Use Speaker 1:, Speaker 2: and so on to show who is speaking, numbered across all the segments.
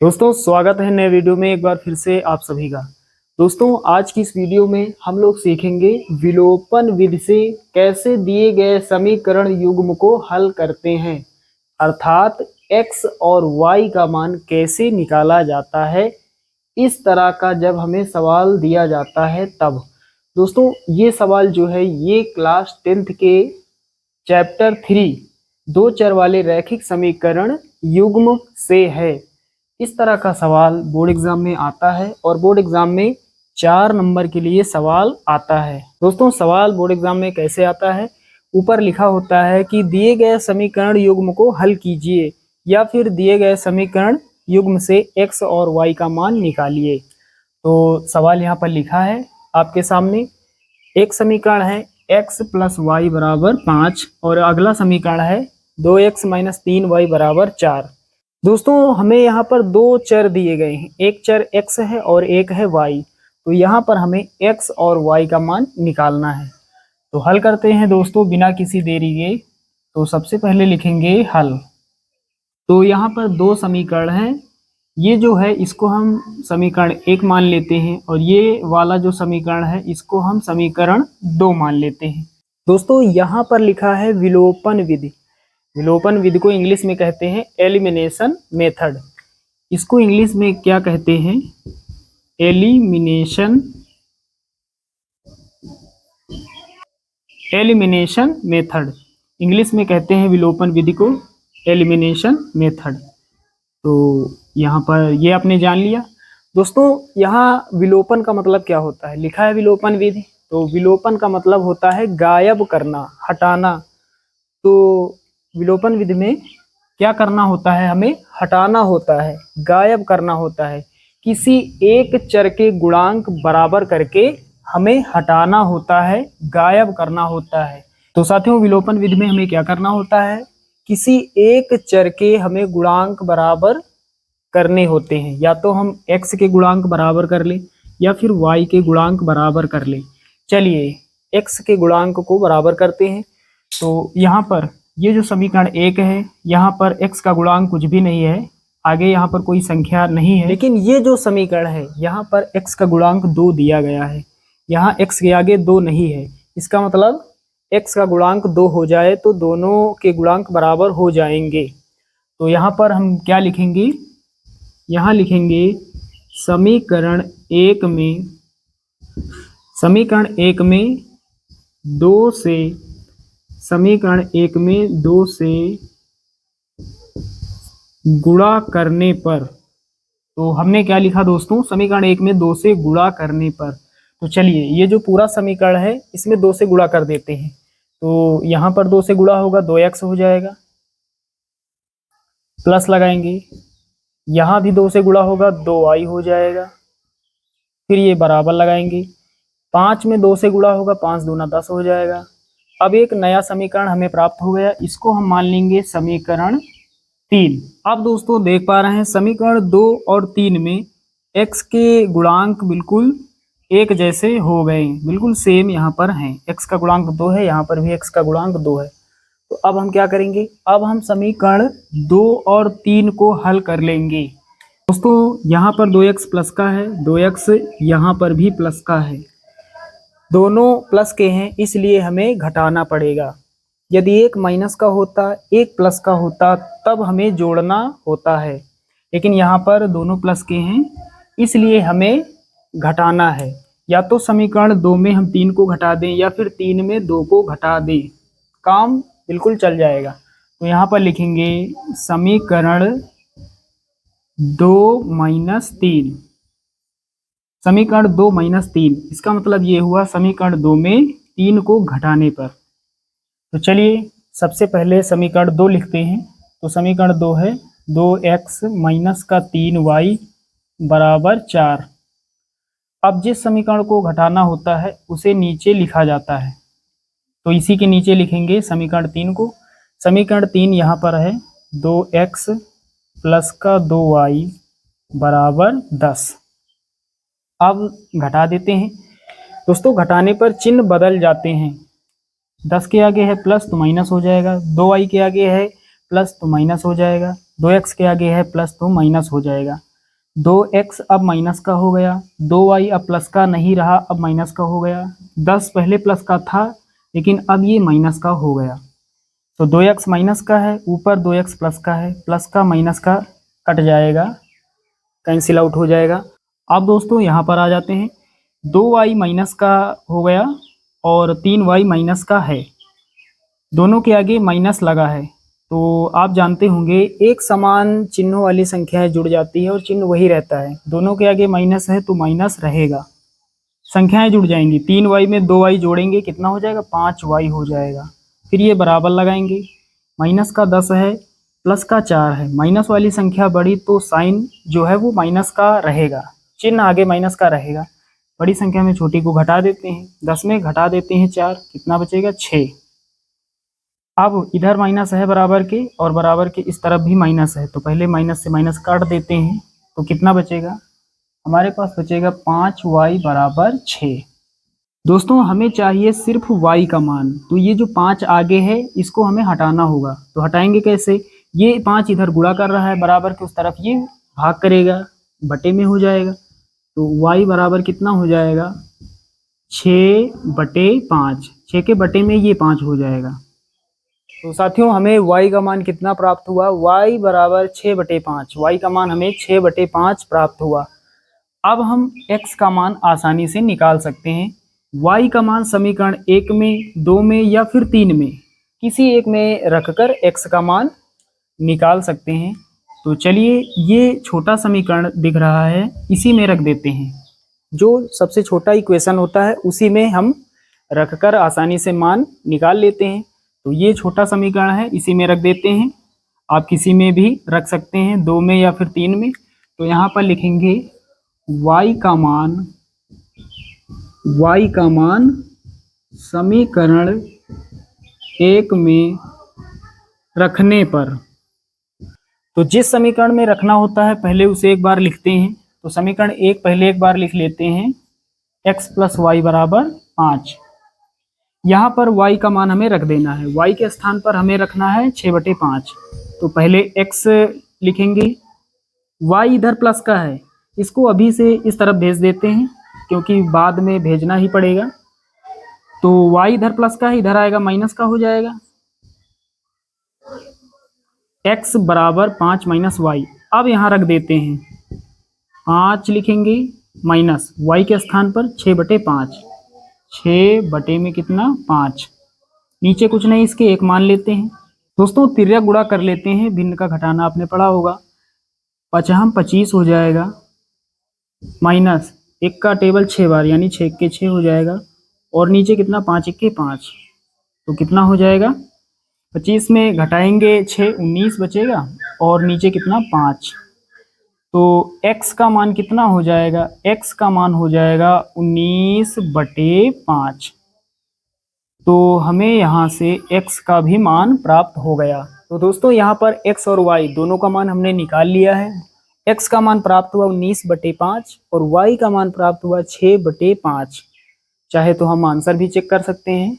Speaker 1: दोस्तों स्वागत है नए वीडियो में एक बार फिर से आप सभी का। दोस्तों आज की इस वीडियो में हम लोग सीखेंगे विलोपन विधि से कैसे दिए गए समीकरण युग्म को हल करते हैं, अर्थात x और y का मान कैसे निकाला जाता है। इस तरह का जब हमें सवाल दिया जाता है तब दोस्तों ये सवाल जो है ये क्लास 10th के चैप्टर 3 दो चर वाले रैखिक समीकरण युग्म से है। इस तरह का सवाल बोर्ड एग्जाम में आता है और बोर्ड एग्जाम में 4 नंबर के लिए सवाल आता है। दोस्तों सवाल बोर्ड एग्जाम में कैसे आता है, ऊपर लिखा होता है कि दिए गए समीकरण युग्म को हल कीजिए या फिर दिए गए समीकरण युग्म से x और y का मान निकालिए। तो सवाल यहाँ पर लिखा है आपके सामने। एक समीकरण है x प्लस वाई बराबर 5 और अगला समीकरण है 2x माइनस 3y बराबर 4। दोस्तों हमें यहाँ पर दो चर दिए गए हैं, एक चर x है और एक है y। तो यहाँ पर हमें x और y का मान निकालना है। तो हल करते हैं दोस्तों बिना किसी देरी के। तो सबसे पहले लिखेंगे हल। तो यहाँ पर दो समीकरण हैं, ये जो है इसको हम समीकरण 1 मान लेते हैं और ये वाला जो समीकरण है इसको हम समीकरण 2 मान लेते हैं। दोस्तों यहाँ पर लिखा है विलोपन विधि। विलोपन विधि को इंग्लिश में कहते हैं एलिमिनेशन मेथड। इसको इंग्लिश में क्या कहते हैं? Elimination method. इंग्लिश में कहते हैं विलोपन विधि को एलिमिनेशन मेथड। तो यहाँ पर ये आपने जान लिया। दोस्तों यहाँ विलोपन का मतलब क्या होता है, लिखा है विलोपन विधि, तो विलोपन का मतलब होता है गायब करना, हटाना। तो विलोपन विधि में क्या करना होता है, हमें हटाना होता है, गायब करना होता है। किसी एक चर के गुणांक बराबर करके हमें हटाना होता है, गायब करना होता है। तो साथियों विलोपन विधि में हमें क्या करना होता है, किसी एक चर के हमें गुणांक बराबर करने होते हैं। या तो हम x के गुणांक बराबर कर ले या फिर y के गुणांक बराबर कर ले। चलिए x के गुणांक को बराबर करते हैं। तो यहाँ पर ये जो समीकरण 1 है, यहाँ पर x का गुणांक कुछ भी नहीं है, आगे यहाँ पर कोई संख्या नहीं है। लेकिन ये जो समीकरण है यहाँ पर x का गुणांक 2 दिया गया है, यहाँ x के आगे 2 नहीं है। इसका मतलब x का गुणांक 2 हो जाए तो दोनों के गुणांक बराबर हो जाएंगे। तो यहाँ पर हम क्या लिखेंगे, यहाँ लिखेंगे समीकरण 1 में 2 से गुणा करने पर। तो हमने क्या लिखा दोस्तों, समीकरण 1 में 2 से गुणा करने पर। तो चलिए ये जो पूरा समीकरण है इसमें 2 से गुणा कर देते हैं। तो यहाँ पर 2 से गुणा होगा 2x हो जाएगा, प्लस लगाएंगे, यहाँ भी 2 से गुणा होगा 2y हो जाएगा, फिर ये बराबर लगाएंगे, 5 में 2 से गुणा होगा 5 दूना 10 हो जाएगा। अब एक नया समीकरण हमें प्राप्त हो गया, इसको हम मान लेंगे समीकरण 3। अब दोस्तों देख पा रहे हैं समीकरण 2 और 3 में x के गुणांक बिल्कुल एक जैसे हो गए, बिल्कुल सेम यहाँ पर हैं। x का गुणांक 2 है, यहाँ पर भी x का गुणांक 2 है। तो अब हम क्या करेंगे, अब हम समीकरण 2 और 3 को हल कर लेंगे। दोस्तों यहाँ पर 2x प्लस का है, 2x यहाँ पर भी प्लस का है, दोनों प्लस के हैं इसलिए हमें घटाना पड़ेगा। यदि एक माइनस का होता, एक प्लस का होता तब हमें जोड़ना होता है, लेकिन यहाँ पर दोनों प्लस के हैं इसलिए हमें घटाना है। या तो समीकरण 2 में हम 3 को घटा दें या फिर 3 में 2 को घटा दें, काम बिल्कुल चल जाएगा। तो यहाँ पर लिखेंगे समीकरण 2 माइनस 3। समीकरण 2 माइनस 3 इसका मतलब ये हुआ समीकरण 2 में 3 को घटाने पर। तो चलिए सबसे पहले समीकरण 2 लिखते हैं। तो समीकरण 2 है 2x माइनस का 3y बराबर 4। अब जिस समीकरण को घटाना होता है उसे नीचे लिखा जाता है, तो इसी के नीचे लिखेंगे समीकरण 3 को। समीकरण 3 यहाँ पर है 2x प्लस का 2y बराबर 10। अब घटा देते हैं दोस्तों, घटाने पर चिन्ह बदल जाते हैं। 10 के आगे है प्लस तो माइनस हो जाएगा, 2y के आगे है प्लस तो माइनस हो जाएगा, 2x के आगे है प्लस तो माइनस हो जाएगा। 2x अब माइनस का हो गया, 2y अब प्लस का नहीं रहा, अब माइनस का हो गया, 10 पहले प्लस का था लेकिन अब ये माइनस का हो गया। तो 2x माइनस का है, ऊपर 2x प्लस का है, प्लस का माइनस का कट जाएगा, कैंसिल आउट हो जाएगा। अब दोस्तों यहाँ पर आ जाते हैं, 2y माइनस का हो गया और 3y माइनस का है, दोनों के आगे माइनस लगा है। तो आप जानते होंगे एक समान चिन्हों वाली संख्याएं जुड़ जाती है और चिन्ह वही रहता है, दोनों के आगे माइनस है तो माइनस रहेगा, संख्याएं जुड़ जाएंगी। 3y में 2y जोड़ेंगे कितना हो जाएगा, 5y हो जाएगा। फिर ये बराबर लगाएंगे, माइनस का 10 है, प्लस का 4 है, माइनस वाली संख्या बढ़ी तो साइन जो है वो माइनस का रहेगा, चिन्ह आगे माइनस का रहेगा। बड़ी संख्या में छोटी को घटा देते हैं, 10 में घटा देते हैं 4, कितना बचेगा 6। अब इधर माइनस है बराबर के और बराबर के इस तरफ भी माइनस है, तो पहले माइनस से माइनस काट देते हैं, तो कितना बचेगा हमारे पास, बचेगा 5y बराबर 6। दोस्तों हमें चाहिए सिर्फ y का मान, तो ये जो 5 आगे है इसको हमें हटाना होगा। तो हटाएंगे कैसे, ये 5 इधर गुणा कर रहा है बराबर के उस तरफ, ये भाग करेगा, बटे में हो जाएगा। तो y बराबर कितना हो जाएगा, 6/5, 6 के बटे में ये 5 हो जाएगा। तो साथियों हमें y का मान कितना प्राप्त हुआ, y बराबर 6/5, y का मान हमें 6/5 प्राप्त हुआ। अब हम x का मान आसानी से निकाल सकते हैं। y का मान समीकरण 1 में, 2 में या फिर 3 में किसी एक में रखकर x का मान निकाल सकते हैं। तो चलिए ये छोटा समीकरण दिख रहा है, इसी में रख देते हैं, जो सबसे छोटा इक्वेशन होता है उसी में हम रखकर आसानी से मान निकाल लेते हैं। तो ये छोटा समीकरण है, इसी में रख देते हैं, आप किसी में भी रख सकते हैं, 2 में या फिर 3 में। तो यहाँ पर लिखेंगे y का मान समीकरण 1 में रखने पर, तो जिस समीकरण में रखना होता है पहले उसे एक बार लिखते हैं। तो समीकरण 1 पहले एक बार लिख लेते हैं, x + y बराबर 5। यहाँ पर y का मान हमें रख देना है, y के स्थान पर हमें रखना है 6/5। तो पहले x लिखेंगे, y इधर प्लस का है, इसको अभी से इस तरफ भेज देते हैं क्योंकि बाद में भेजना ही पड़ेगा। तो y इधर प्लस का है, इधर आएगा माइनस का हो जाएगा, x बराबर 5 - y। अब यहाँ रख देते हैं, 5 लिखेंगे माइनस y के स्थान पर 6/5, 6 बटे में कितना 5, नीचे कुछ नहीं इसके 1 मान लेते हैं। दोस्तों तिर्यक गुणा कर लेते हैं, भिन्न का घटाना आपने पढ़ा होगा, 5 25 हो जाएगा, माइनस 1 का टेबल 6 बार यानी 6 के 6 हो जाएगा, और नीचे कितना 5 1 के 5, तो कितना हो जाएगा 25 में घटाएंगे 6 19 बचेगा, और नीचे कितना 5। तो x का मान कितना हो जाएगा, x का मान हो जाएगा 19/5। तो हमें यहाँ से x का भी मान प्राप्त हो गया। तो दोस्तों यहाँ पर x और y दोनों का मान हमने निकाल लिया है। x का मान प्राप्त हुआ 19/5 और y का मान प्राप्त हुआ 6/5। चाहे तो हम आंसर भी चेक कर सकते हैं।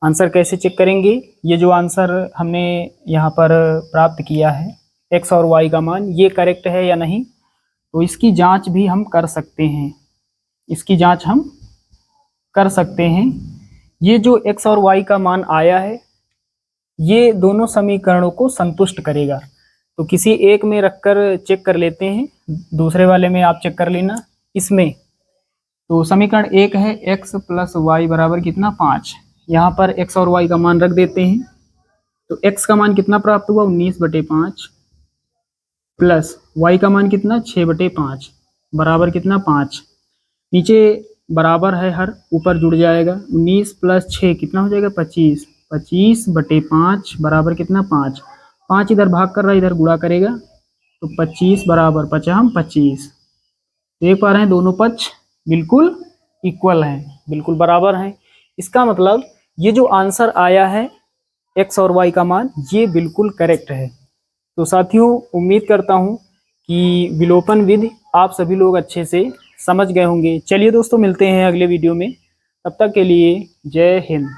Speaker 1: आंसर कैसे चेक करेंगे, ये जो आंसर हमने यहाँ पर प्राप्त किया है x और y का मान, ये करेक्ट है या नहीं, तो इसकी जांच भी हम कर सकते हैं, इसकी जांच हम कर सकते हैं। ये जो x और y का मान आया है ये दोनों समीकरणों को संतुष्ट करेगा। तो किसी एक में रखकर चेक कर लेते हैं, दूसरे वाले में आप चेक कर लेना। इसमें तो समीकरण 1 है x + y बराबर कितना 5, यहाँ पर x और y का मान रख देते हैं। तो x का मान कितना प्राप्त हुआ 19/5 प्लस y का मान कितना 6/5 बराबर कितना 5, नीचे बराबर है हर, ऊपर जुड़ जाएगा, 19 + 6 कितना हो जाएगा 25, 25/5 बराबर कितना 5, 5 इधर भाग कर रहा है, इधर गुणा करेगा, तो 25 बराबर 5 25। देख पा रहे हैं दोनों पक्ष बिल्कुल इक्वल हैं, बिल्कुल बराबर हैं। इसका मतलब ये जो आंसर आया है x और y का मान, ये बिल्कुल करेक्ट है। तो साथियों उम्मीद करता हूँ कि विलोपन विधि आप सभी लोग अच्छे से समझ गए होंगे। चलिए दोस्तों मिलते हैं अगले वीडियो में, तब तक के लिए जय हिंद।